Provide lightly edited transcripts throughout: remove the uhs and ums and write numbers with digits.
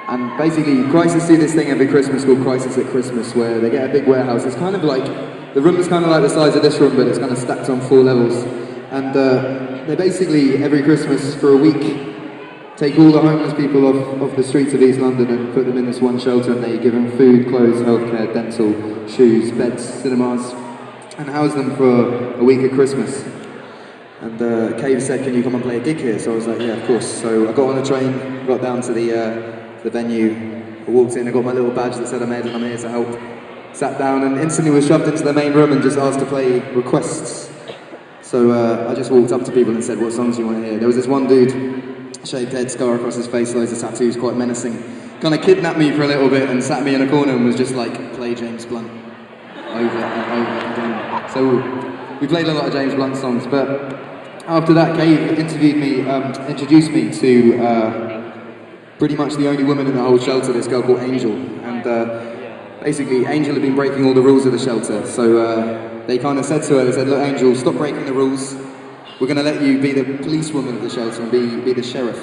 And basically, Crisis do this thing every Christmas called Crisis at Christmas, where they get a big warehouse. It's kind of like, the room's kind of like the size of this room, but it's kind of stacked on 4 levels. And they basically, every Christmas for a week, take all the homeless people off the streets of East London and put them in this one shelter, and they give them food, clothes, healthcare, dental, shoes, beds, cinemas, and house them for a week at Christmas. And Cave said, "Can you come and play a gig here?" So I was like, "Yeah, of course." So I got on a train, got down to the venue, I walked in, I got my little badge that said I'm here to help, sat down, and instantly was shoved into the main room and just asked to play requests. So I just walked up to people and said, "What songs do you want to hear?" There was this one dude, shaved head, scar across his face, loads of tattoos, quite menacing, kind of kidnapped me for a little bit and sat me in a corner and was just like, "Play James Blunt," over and over again. So we played a lot of James Blunt songs, but after that, Cave introduced me to pretty much the only woman in the whole shelter, this girl called Angel. And basically, Angel had been breaking all the rules of the shelter. So they kind of said to her, they said, "Look, Angel, stop breaking the rules. We're going to let you be the policewoman of the shelter and be the sheriff."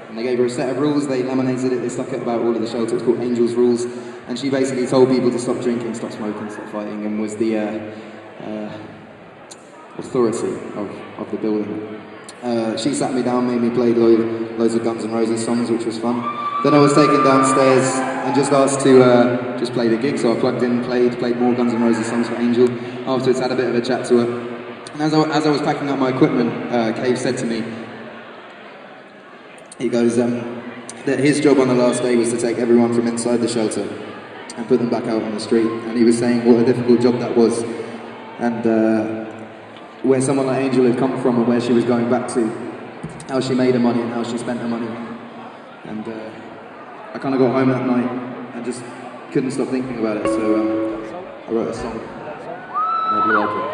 And they gave her a set of rules, they laminated it, they stuck it about all of the shelter. It's called Angel's Rules. And she basically told people to stop drinking, stop smoking, stop fighting, and was the authority of the building. She sat me down, made me play loads of Guns N' Roses songs, which was fun. Then I was taken downstairs and just asked to just play the gig, so I plugged in, played more Guns N' Roses songs for Angel. Afterwards, had a bit of a chat to her. And as I was packing up my equipment, Cave said to me, he goes, that his job on the last day was to take everyone from inside the shelter and put them back out on the street. And he was saying what a difficult job that was. And where someone like Angel had come from and where she was going back to, how she made her money and how she spent her money. And I kind of got home that night and just couldn't stop thinking about it, so I wrote a song. And I like it.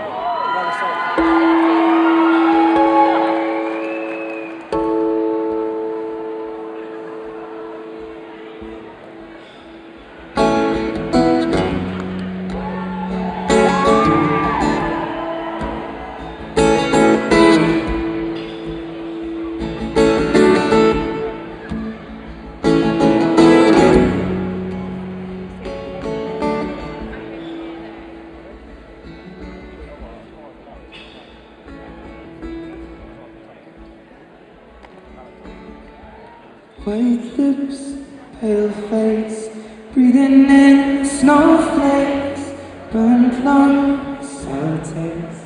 White lips, pale face, breathing in snowflakes, burnt lungs, sour taste.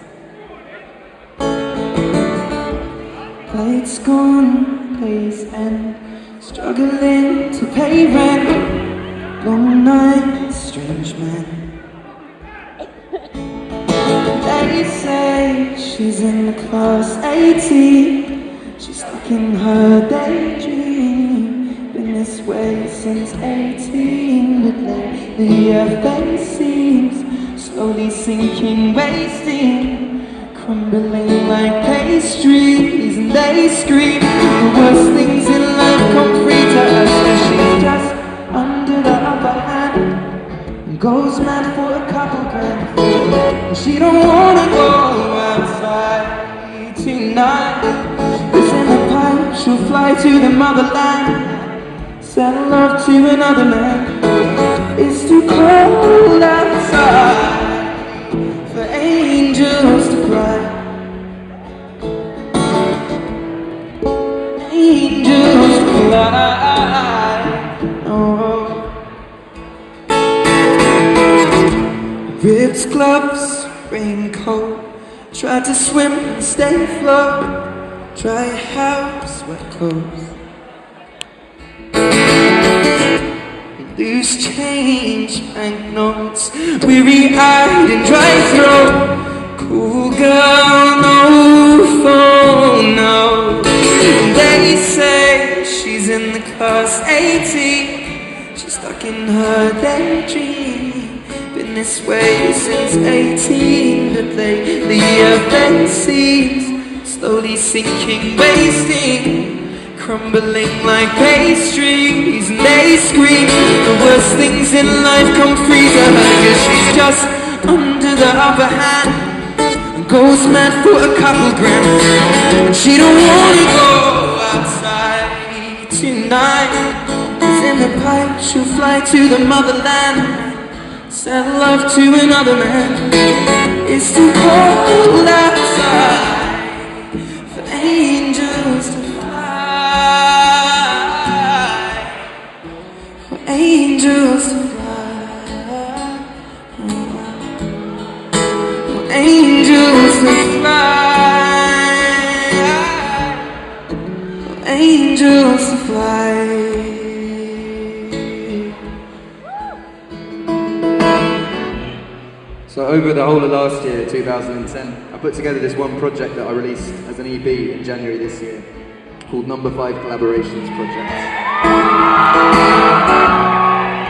Lights gone, days end, struggling to pay rent, long nights, strange men. They say she's in class 18, she's stuck in her daydream. This way since 18, but lately her face seems slowly sinking, wasting, crumbling like pastries, and they scream the worst things in life come free to us, and she's just under the upper hand and goes mad for a couple grand, and she don't wanna go outside tonight. It's in a pipe, she'll fly to the motherland, send love to another man. It's too cold outside for angels to cry. Angels to cry. Oh. Ripped gloves, raincoat, tried to swim and stay afloat, dry house, wet clothes. Loose change, banknotes, weary-eyed and dry throat. Cool girl, no phone, no. They say she's in the class 18, she's stuck in her daydream. Been this way since 18, but lately her bed seems slowly sinking, wasting, crumbling like pastries, and they scream the worst things in life come free to her, 'cause she's just under the upper hand and goes mad for a couple grand, and she don't wanna go outside tonight. It's in a pipe, she'll fly to the motherland, send love to another man. It's too cold outside for angels to fly, for angels to fly, for angels to fly, for angels to fly. So over the whole of last year, 2010, I put together this one project that I released as an EP in January this year, called Number 5 Collaborations Project.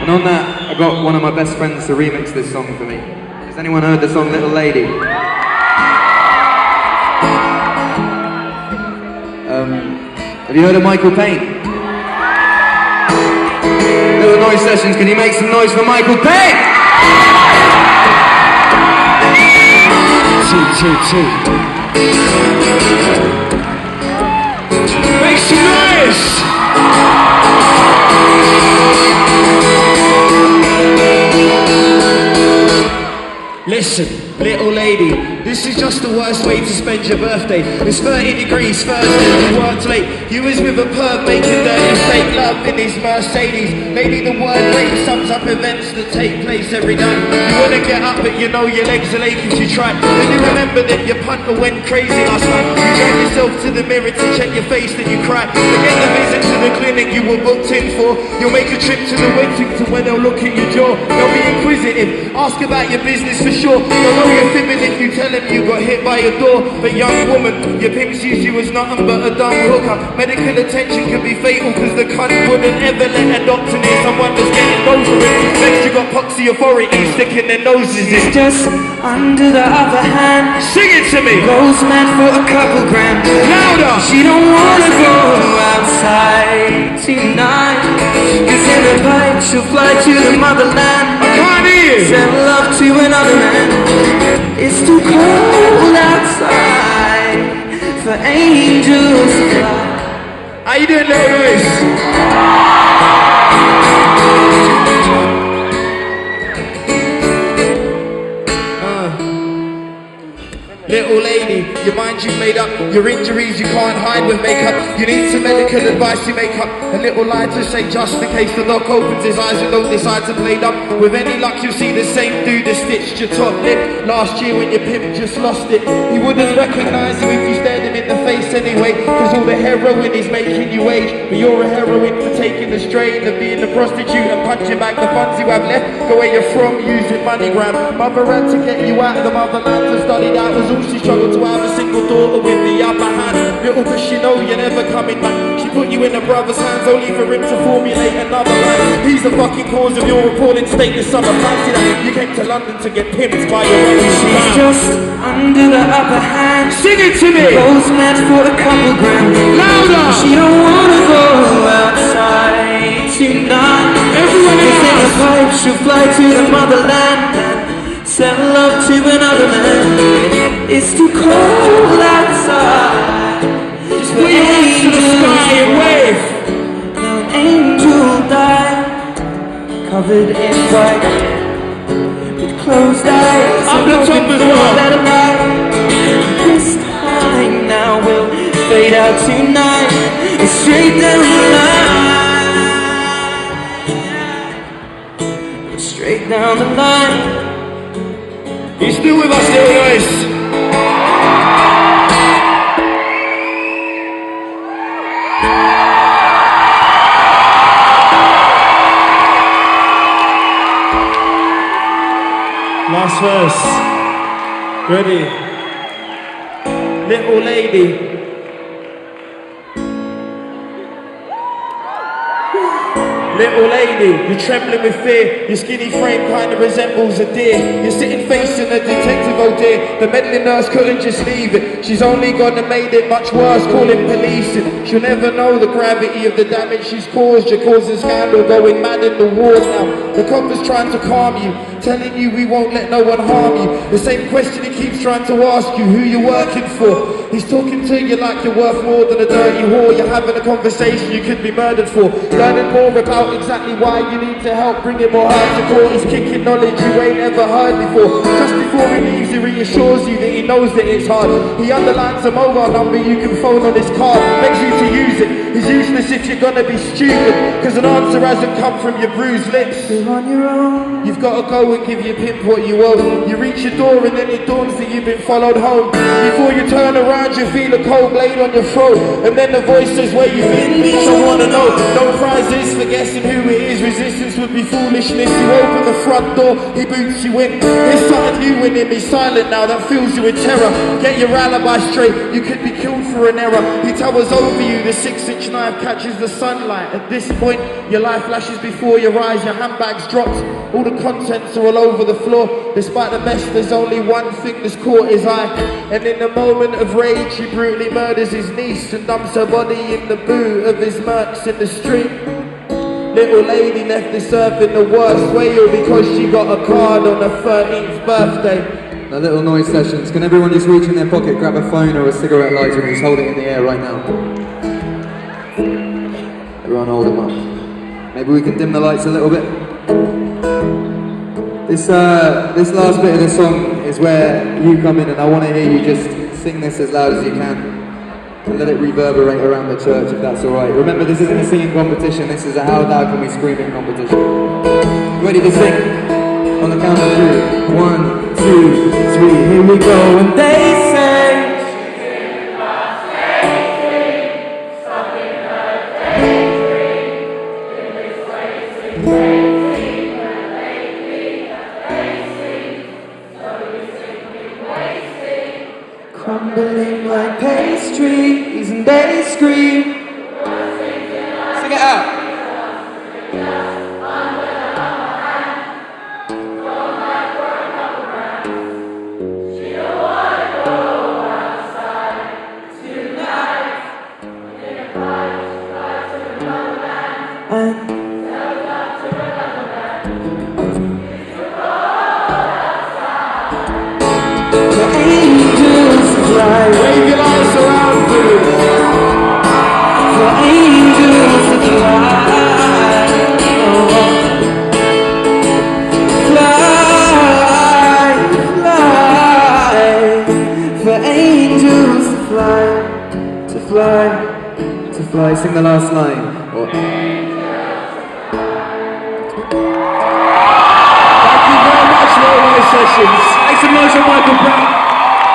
And on that, I got one of my best friends to remix this song for me. Has anyone heard the song Little Lady? Have you heard of Michael Pane? Little Noise Sessions, can you make some noise for Michael Pane? Make some noise! Listen, little lady, this is just the worst way to spend your birthday. It's 30 degrees Thursday, you worked late. You was with a perv making dirty fake love in his Mercedes. Maybe the word rape sums up events that take place every night. You wanna get up but you know your legs are aching to try. Then you remember that your punter went crazy last night. You drag yourself to the mirror to check your face, then you cry. Forget the visit to the clinic you were booked in for. You'll make a trip to the waiting to where they'll look at your jaw. They'll be inquisitive, ask about your business for sure. They'll know you're fibbing if you tell them you got hit by a door. But young woman, your pimp sees you as nothing but a dumb hooker. Medical attention can be fatal cause the cunt wouldn't ever let a doctor near someone that's getting over it. Next you got poxy authorities sticking their noses in. Just under the other hand, Sing it to me! goes mad for a couple grand. Louder! She don't wanna go outside tonight, cause in a pipe she'll fly to the motherland, I can't hear you! send love to another man. It's too cold outside for angels to fly. How you doing, little Lewis? Little lady, your mind you've made up, your injuries you can't hide with makeup. You need some medical advice you make up, a little lie to say just in case the doc opens his eyes and don't decide to play dumb. With any luck you'll see the same dude that stitched your top lip last year when your pimp just lost it. He wouldn't recognise you if you stared him in the face anyway, cause all the heroin is making you age. But you're a heroine for taking the strain of being a prostitute and punching back the funds you have left. Go where you're from using money grab. Mother had to get you out of the motherland to study, that was all she struggled to have a single daughter with the upper hand. Little does she know you're never coming back. She put you in her brother's hands only for him to formulate another man. He's the fucking cause of your appalling state this summer. Fancy that you came to London to get pimped by your own She's man. just under the upper hand, Sing it to me! goes mad for a couple grand. Louder! She don't wanna go outside tonight. Everyone In a else! pipe she'll fly to the motherland, send love to another man. It's too cold outside. Just put your hands to the sky and wave. Now an angel died, covered in white, with closed eyes. Up and the top open as doors well. that are light. This time now will fade out tonight, and straight down the line, straight down the line. He's still with us, little guys. Last verse. Ready? Little lady. Little lady, you're trembling with fear. Your skinny frame kind of resembles a deer. You're sitting facing a detective, oh dear. The meddling nurse couldn't just leave it. She's only gonna make it much worse, calling police. And she'll never know the gravity of the damage she's caused. You're causing scandal, going mad in the ward now. The cop is trying to calm you, telling you we won't let no one harm you. The same question he keeps trying to ask you, who you're working for. He's talking to you like you're worth more than a dirty whore. You're having a conversation you could be murdered for. Learning more about exactly why you need to help bring him or her to court. He's kicking knowledge you ain't ever heard before. Just before he leaves, he reassures you that he knows that it's hard. He underlines a mobile number you can phone on his card, begs you to use it. He's useless if you're gonna be stupid, cause an answer hasn't come from your bruised lips. You're on your own. You've got to go and give your pimp what you owe. You reach your door and then it dawns that you've been followed home. Before you turn around you feel a cold blade on your throat, and then the voice says where you been, bitch, I wanna know. No prizes for guessing who it is. Resistance would be foolishness. You open the front door, he boots you in. There's something new in him, he's silent now, that fills you with terror. Get your alibi straight, you could be killed for an error. He towers over you, the 6-inch knife catches the sunlight. At this point, your life flashes before your eyes, your handbag's dropped, all the contents are all over the floor. Despite the mess, there's only one thing that's caught his eye, and in a moment of rage, he brutally murders his niece and dumps her body in the boot of his Mercs in the street. Little lady left this earth in the worst way, all because she got a card on her 13th birthday. The little noise sessions. Can everyone just reach in their pocket, grab a phone or a cigarette lighter and just hold it in the air right now? Everyone hold them up. Maybe we can dim the lights a little bit. This last bit of the song is where you come in, and I want to hear you just sing this as loud as you can and let it reverberate around the church, if that's alright. Remember, this isn't a singing competition, this is a how loud can we scream in competition. Ready to sing? On the count of 3. 1, 2, 3, here we go. And they say crumbling like pastries, and they scream. Sing it out. Wave your lights around, dude. For angels to fly, fly, fly. For angels to fly, to fly, To fly, sing the last line. Or Thank you very much, Little Noise Sessions. Make some noise for Michael Brown.